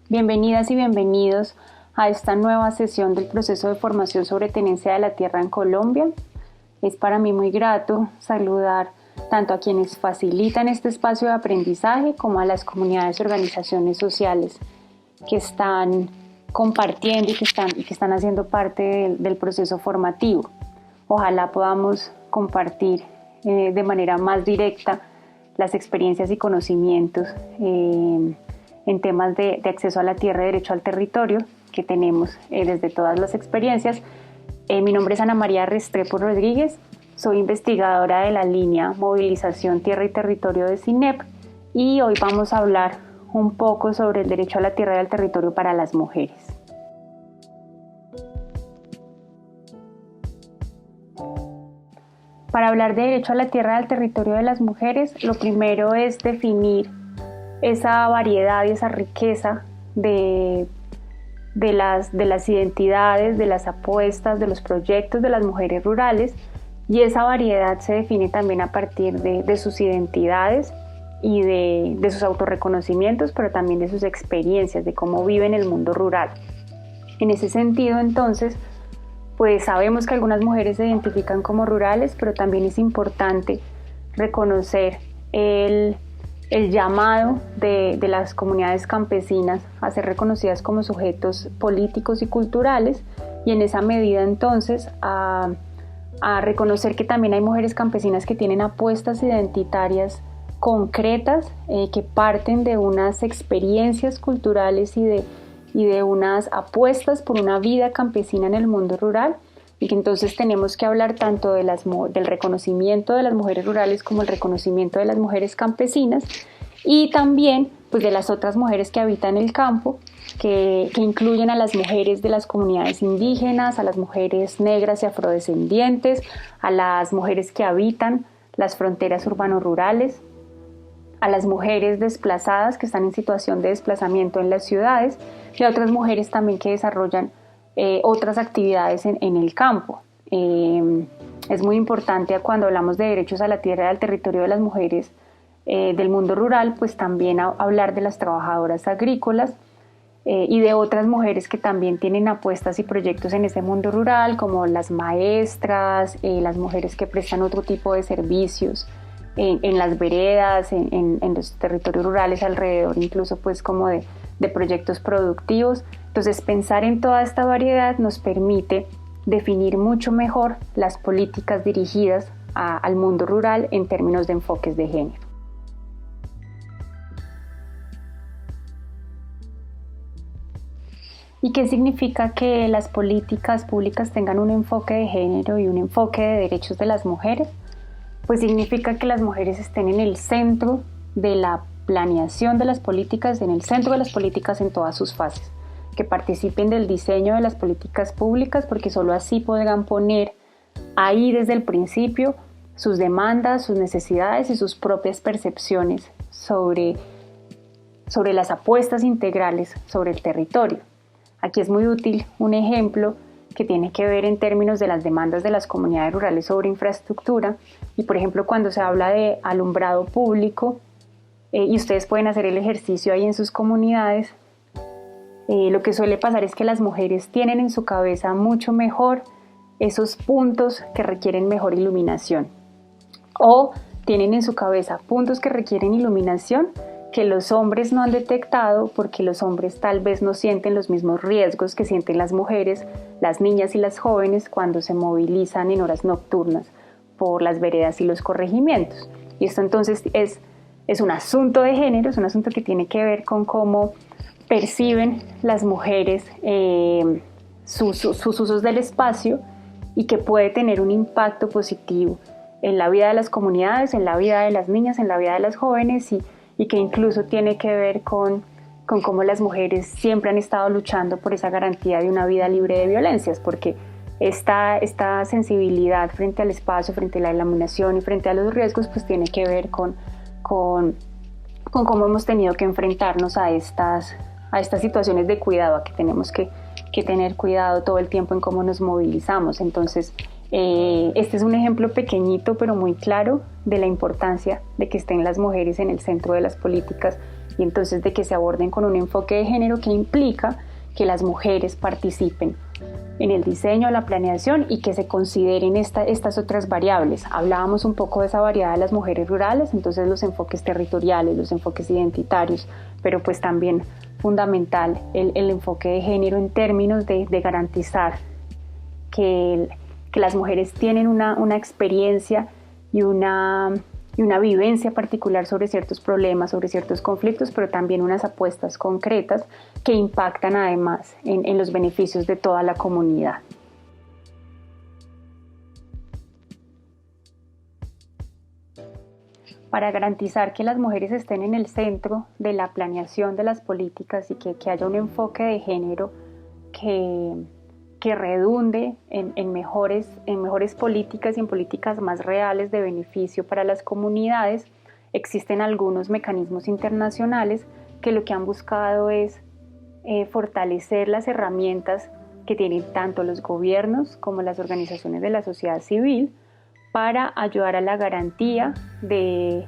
Bienvenidas y bienvenidos a esta nueva sesión del proceso de formación sobre tenencia de la tierra en Colombia. Es para mí muy grato saludar tanto a quienes facilitan este espacio de aprendizaje como a las comunidades y organizaciones sociales que están compartiendo y que están haciendo parte del proceso formativo. Ojalá podamos compartir de manera más directa las experiencias y conocimientos en temas de acceso a la tierra y derecho al territorio que tenemos desde todas las experiencias. Mi nombre es Ana María Restrepo Rodríguez, soy investigadora de la línea Movilización Tierra y Territorio de CINEP y hoy vamos a hablar un poco sobre el derecho a la tierra y al territorio para las mujeres. Para hablar de derecho a la tierra y al territorio de las mujeres, lo primero es definir esa variedad y esa riqueza de las identidades, de las apuestas, de los proyectos de las mujeres rurales, y esa variedad se define también a partir de sus identidades y de sus autorreconocimientos, pero también de sus experiencias, de cómo viven el mundo rural. En ese sentido, entonces, pues sabemos que algunas mujeres se identifican como rurales, pero también es importante reconocer el llamado de las comunidades campesinas a ser reconocidas como sujetos políticos y culturales, y en esa medida entonces a reconocer que también hay mujeres campesinas que tienen apuestas identitarias concretas que parten de unas experiencias culturales y de unas apuestas por una vida campesina en el mundo rural, y que entonces tenemos que hablar tanto del reconocimiento de las mujeres rurales como el reconocimiento de las mujeres campesinas, y también pues de las otras mujeres que habitan el campo, que incluyen a las mujeres de las comunidades indígenas, a las mujeres negras y afrodescendientes, a las mujeres que habitan las fronteras urbano-rurales, a las mujeres desplazadas que están en situación de desplazamiento en las ciudades, y a otras mujeres también que desarrollan otras actividades en el campo. Es muy importante cuando hablamos de derechos a la tierra y al territorio de las mujeres del mundo rural, pues también hablar de las trabajadoras agrícolas y de otras mujeres que también tienen apuestas y proyectos en ese mundo rural, como las maestras, las mujeres que prestan otro tipo de servicios en las veredas, en los territorios rurales alrededor, incluso pues como de proyectos productivos. Entonces, pensar en toda esta variedad nos permite definir mucho mejor las políticas dirigidas al mundo rural en términos de enfoques de género. ¿Y qué significa que las políticas públicas tengan un enfoque de género y un enfoque de derechos de las mujeres? Pues significa que las mujeres estén en el centro de la planeación de las políticas, en el centro de las políticas en todas sus fases, que participen del diseño de las políticas públicas, porque solo así podrán poner ahí desde el principio sus demandas, sus necesidades y sus propias percepciones sobre las apuestas integrales sobre el territorio. Aquí es muy útil un ejemplo que tiene que ver en términos de las demandas de las comunidades rurales sobre infraestructura, y por ejemplo cuando se habla de alumbrado público, y ustedes pueden hacer el ejercicio ahí en sus comunidades, lo que suele pasar es que las mujeres tienen en su cabeza mucho mejor esos puntos que requieren mejor iluminación, o tienen en su cabeza puntos que requieren iluminación que los hombres no han detectado, porque los hombres tal vez no sienten los mismos riesgos que sienten las mujeres, las niñas y las jóvenes cuando se movilizan en horas nocturnas por las veredas y los corregimientos. Y esto entonces es un asunto de género, es un asunto que tiene que ver con cómo perciben las mujeres sus usos del espacio, y que puede tener un impacto positivo en la vida de las comunidades, en la vida de las niñas, en la vida de las jóvenes, y que incluso tiene que ver con cómo las mujeres siempre han estado luchando por esa garantía de una vida libre de violencias, porque esta sensibilidad frente al espacio, frente a la iluminación y frente a los riesgos, pues tiene que ver con cómo hemos tenido que enfrentarnos a estas situaciones de cuidado, a que tenemos que tener cuidado todo el tiempo en cómo nos movilizamos. Entonces, este es un ejemplo pequeñito pero muy claro de la importancia de que estén las mujeres en el centro de las políticas y entonces de que se aborden con un enfoque de género que implica que las mujeres participen en el diseño, la planeación y que se consideren estas otras variables. Hablábamos un poco de esa variedad de las mujeres rurales, entonces los enfoques territoriales, los enfoques identitarios, pero pues también fundamental el enfoque de género en términos de garantizar que las mujeres tienen una experiencia y una vivencia particular sobre ciertos problemas, sobre ciertos conflictos, pero también unas apuestas concretas que impactan además en los beneficios de toda la comunidad. Para garantizar que las mujeres estén en el centro de la planeación de las políticas y que haya un enfoque de género que redunde en mejores políticas y en políticas más reales de beneficio para las comunidades, existen algunos mecanismos internacionales que lo que han buscado es fortalecer las herramientas que tienen tanto los gobiernos como las organizaciones de la sociedad civil para ayudar a la garantía de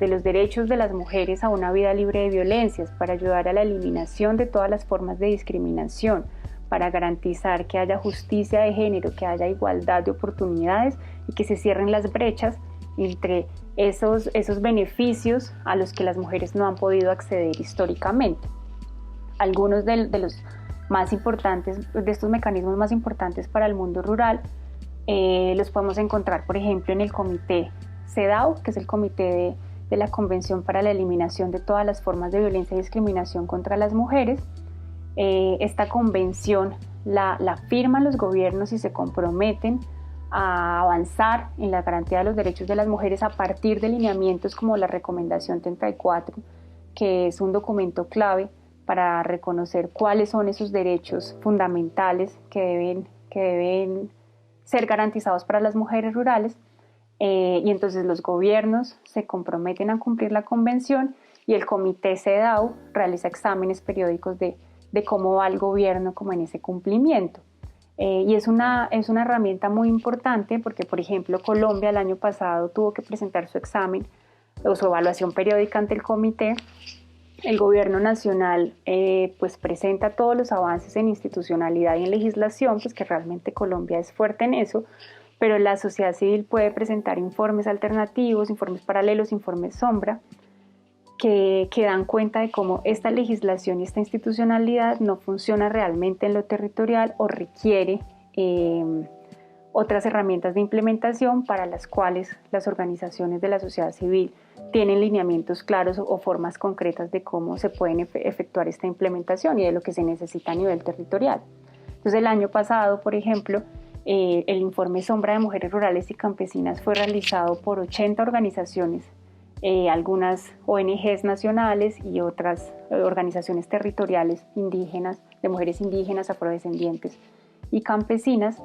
los derechos de las mujeres a una vida libre de violencias, para ayudar a la eliminación de todas las formas de discriminación, para garantizar que haya justicia de género, que haya igualdad de oportunidades y que se cierren las brechas entre esos beneficios a los que las mujeres no han podido acceder históricamente. Algunos de los más importantes, de estos mecanismos más importantes para el mundo rural, los podemos encontrar, por ejemplo, en el Comité CEDAW, que es el Comité de la Convención para la Eliminación de todas las formas de violencia y discriminación contra las mujeres. Esta convención la firman los gobiernos y se comprometen a avanzar en la garantía de los derechos de las mujeres a partir de lineamientos como la Recomendación 34, que es un documento clave para reconocer cuáles son esos derechos fundamentales que deben ser garantizados para las mujeres rurales. Y entonces los gobiernos se comprometen a cumplir la convención y el Comité CEDAW realiza exámenes periódicos de cómo va el gobierno como en ese cumplimiento. Y es una herramienta muy importante porque, por ejemplo, Colombia el año pasado tuvo que presentar su examen o su evaluación periódica ante el comité. El gobierno nacional pues presenta todos los avances en institucionalidad y en legislación, pues que realmente Colombia es fuerte en eso, pero la sociedad civil puede presentar informes alternativos, informes paralelos, informes sombra, que dan cuenta de cómo esta legislación y esta institucionalidad no funciona realmente en lo territorial o requiere otras herramientas de implementación para las cuales las organizaciones de la sociedad civil tienen lineamientos claros o formas concretas de cómo se pueden efectuar esta implementación y de lo que se necesita a nivel territorial. Entonces el año pasado, por ejemplo, el informe Sombra de Mujeres Rurales y Campesinas fue realizado por 80 organizaciones, algunas ONGs nacionales y otras organizaciones territoriales indígenas, de mujeres indígenas, afrodescendientes y campesinas.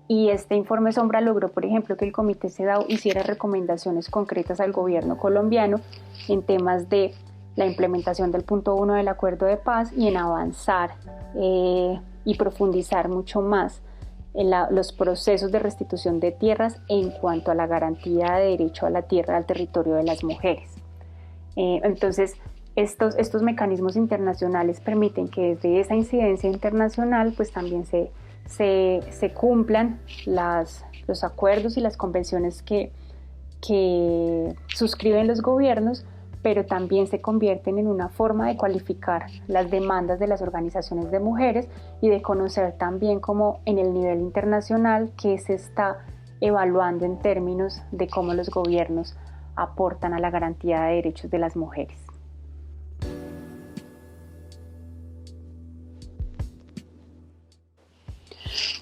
Y este informe Sombra logró, por ejemplo, que el Comité CEDAW hiciera recomendaciones concretas al gobierno colombiano en temas de la implementación del punto 1 del Acuerdo de Paz y en avanzar y profundizar mucho más en los procesos de restitución de tierras en cuanto a la garantía de derecho a la tierra, al territorio de las mujeres. Entonces, estos mecanismos internacionales permiten que desde esa incidencia internacional pues también se cumplan los acuerdos y las convenciones que suscriben los gobiernos, pero también se convierten en una forma de cualificar las demandas de las organizaciones de mujeres y de conocer también cómo en el nivel internacional que se está evaluando en términos de cómo los gobiernos aportan a la garantía de derechos de las mujeres.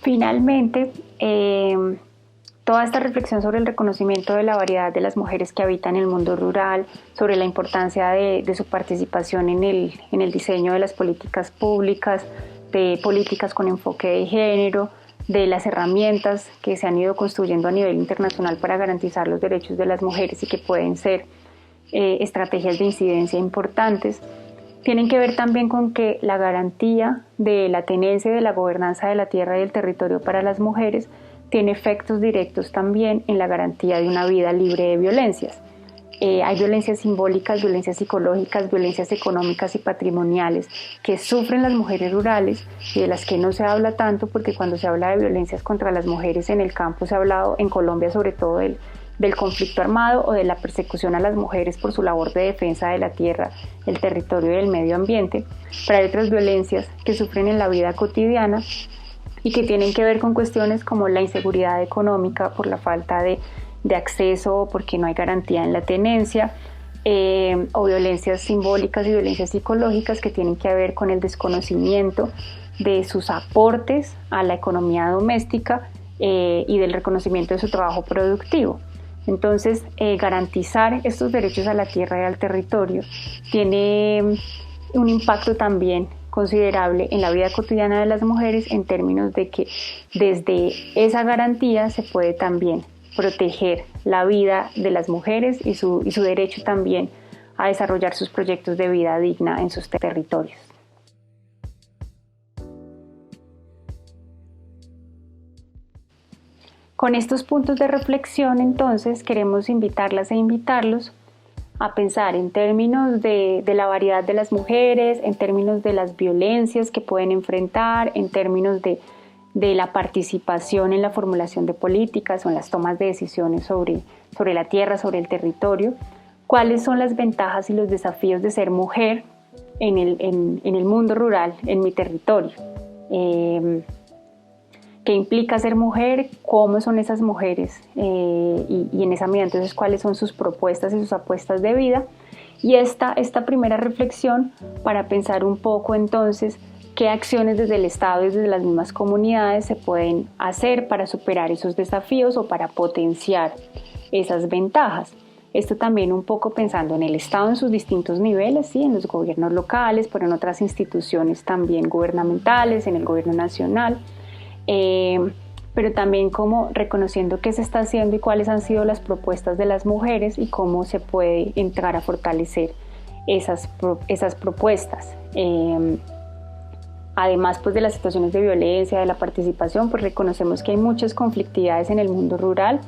Finalmente, toda esta reflexión sobre el reconocimiento de la variedad de las mujeres que habitan el mundo rural, sobre la importancia de su participación en el diseño de las políticas públicas, de políticas con enfoque de género, de las herramientas que se han ido construyendo a nivel internacional para garantizar los derechos de las mujeres y que pueden ser estrategias de incidencia importantes, tienen que ver también con que la garantía de la tenencia y de la gobernanza de la tierra y del territorio para las mujeres tiene efectos directos también en la garantía de una vida libre de violencias. Hay violencias simbólicas, violencias psicológicas, violencias económicas y patrimoniales que sufren las mujeres rurales y de las que no se habla tanto, porque cuando se habla de violencias contra las mujeres en el campo se ha hablado en Colombia sobre todo del conflicto armado o de la persecución a las mujeres por su labor de defensa de la tierra, el territorio y el medio ambiente, pero hay otras violencias que sufren en la vida cotidiana y que tienen que ver con cuestiones como la inseguridad económica por la falta de acceso, porque no hay garantía en la tenencia, o violencias simbólicas y violencias psicológicas que tienen que ver con el desconocimiento de sus aportes a la economía doméstica y del reconocimiento de su trabajo productivo. Entonces, garantizar estos derechos a la tierra y al territorio tiene un impacto también considerable en la vida cotidiana de las mujeres, en términos de que desde esa garantía se puede también proteger la vida de las mujeres y su derecho también a desarrollar sus proyectos de vida digna en sus territorios. Con estos puntos de reflexión, entonces, queremos invitarlas e invitarlos a pensar en términos de la variedad de las mujeres, en términos de las violencias que pueden enfrentar, en términos de la participación en la formulación de políticas o en las tomas de decisiones sobre la tierra, sobre el territorio, cuáles son las ventajas y los desafíos de ser mujer en el mundo rural, en mi territorio. ¿Qué implica ser mujer? ¿Cómo son esas mujeres? Y en esa medida, entonces, ¿cuáles son sus propuestas y sus apuestas de vida? Y esta primera reflexión para pensar un poco, entonces, qué acciones desde el Estado y desde las mismas comunidades se pueden hacer para superar esos desafíos o para potenciar esas ventajas. Esto también un poco pensando en el Estado en sus distintos niveles, ¿sí? En los gobiernos locales, pero en otras instituciones también gubernamentales, en el gobierno nacional, pero también como reconociendo qué se está haciendo y cuáles han sido las propuestas de las mujeres y cómo se puede entrar a fortalecer esas propuestas. Además, pues, de las situaciones de violencia, de la participación, pues reconocemos que hay muchas conflictividades en el mundo rural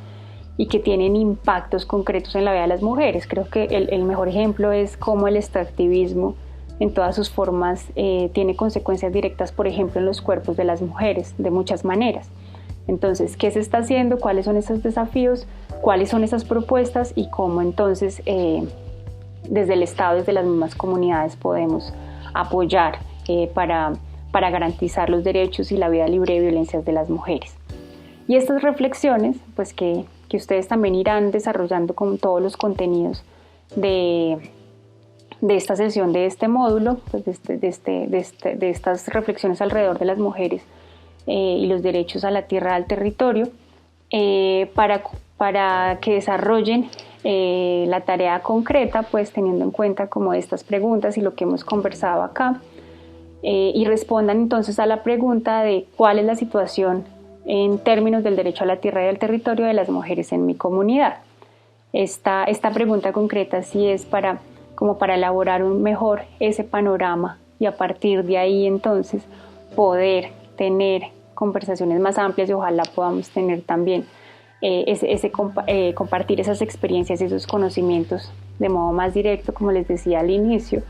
y que tienen impactos concretos en la vida de las mujeres. Creo que el mejor ejemplo es cómo el extractivismo en todas sus formas tiene consecuencias directas, por ejemplo, en los cuerpos de las mujeres, de muchas maneras. Entonces, ¿qué se está haciendo? ¿Cuáles son esos desafíos? ¿Cuáles son esas propuestas? Y cómo entonces desde el Estado, desde las mismas comunidades podemos apoyar para garantizar los derechos y la vida libre de violencias de las mujeres. Y estas reflexiones, pues que ustedes también irán desarrollando con todos los contenidos de esta sesión, de este módulo, pues de estas reflexiones alrededor de las mujeres y los derechos a la tierra, al territorio, para que desarrollen la tarea concreta, pues teniendo en cuenta como estas preguntas y lo que hemos conversado acá, y respondan entonces a la pregunta de cuál es la situación en términos del derecho a la tierra y al territorio de las mujeres en mi comunidad. Esta pregunta concreta sí es para elaborar mejor ese panorama y a partir de ahí entonces poder tener conversaciones más amplias y ojalá podamos tener también compartir esas experiencias y esos conocimientos de modo más directo, como les decía al inicio,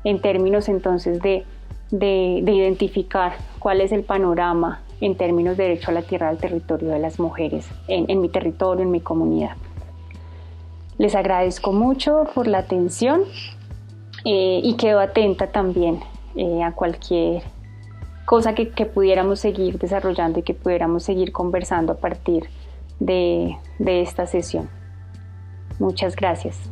en términos entonces de identificar cuál es el panorama en términos de derecho a la tierra, al territorio de las mujeres en mi territorio, en mi comunidad. Les agradezco mucho por la atención y quedo atenta también a cualquier cosa que pudiéramos seguir desarrollando y que pudiéramos seguir conversando a partir de esta sesión. Muchas gracias.